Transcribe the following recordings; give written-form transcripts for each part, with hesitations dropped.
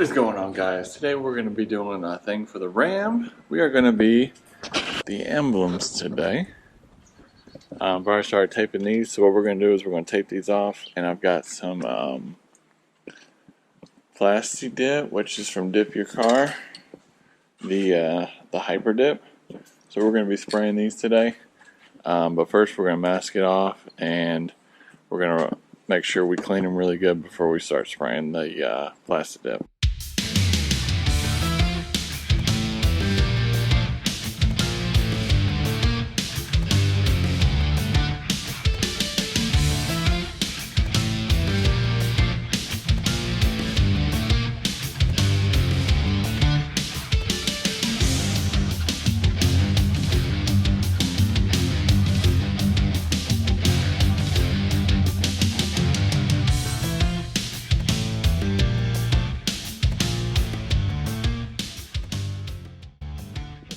is going on, guys? Today we're going to be doing a thing for the Ram. We are going to be the emblems today. I've already started taping these, so what we're going to do is we're going to tape these off, and I've got some plastic dip, which is from Dip Your Car, the hyperdip. So we're going to be spraying these today, but first we're going to mask it off, and we're going to make sure we clean them really good before we start spraying the plastic dip.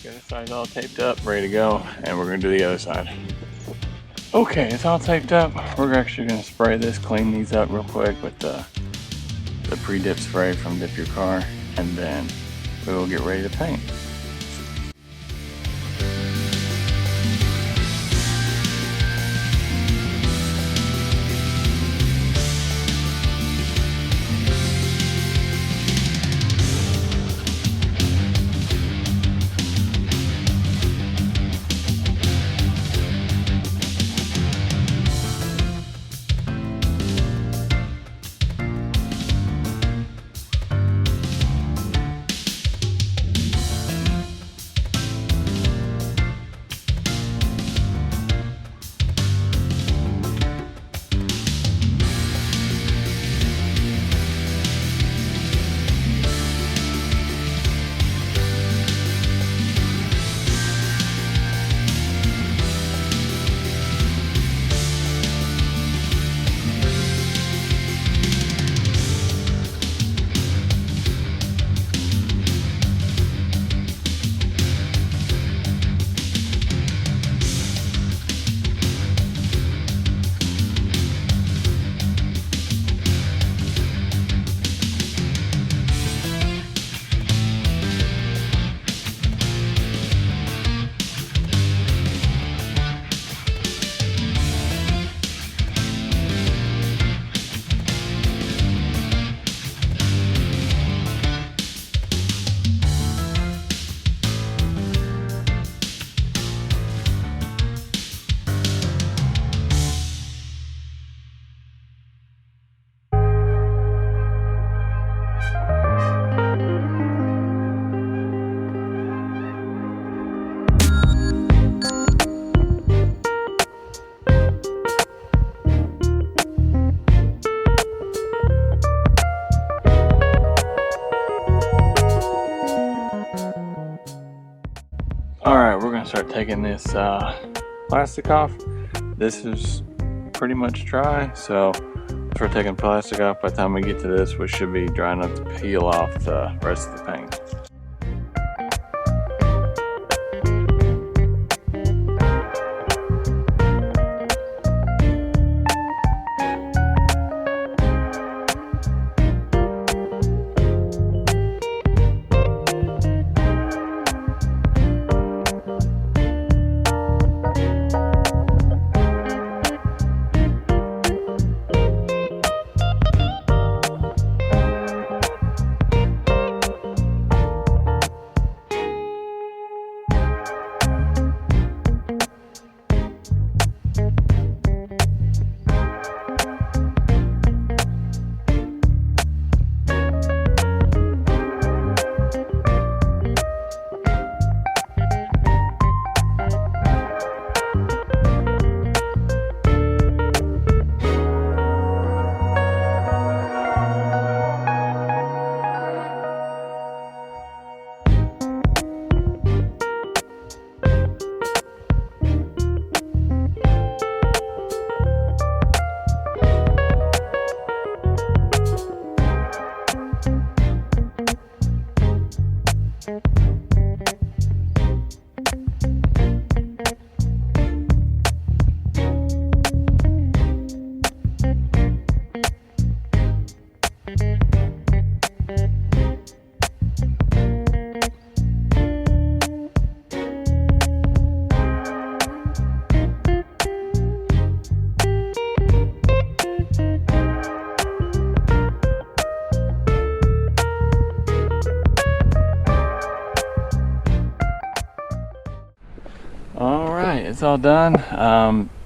This side's all taped up, ready to go, and we're going to do the other side. Okay, it's all taped up. We're actually going to spray this, clean these up real quick with the pre-dip spray from Dip Your Car, and then we will get ready to paint. Alright, we're going to start taking this plastic off. This is pretty much dry, so start taking plastic off. By the time we get to this, we should be dry enough to peel off the rest of the paint. it's all done.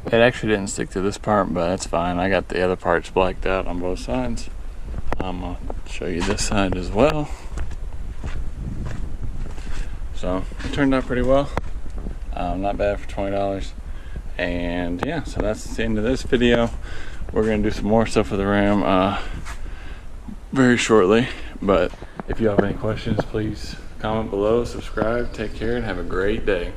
It actually didn't stick to this part, but that's fine. I got the other parts blacked out on both sides. I'll show you this side as well. So it turned out pretty well. Not bad for $20. And yeah, so that's the end of this video. We're gonna do some more stuff with the RAM very shortly. But if you have any questions, please comment below, subscribe, take care, and have a great day.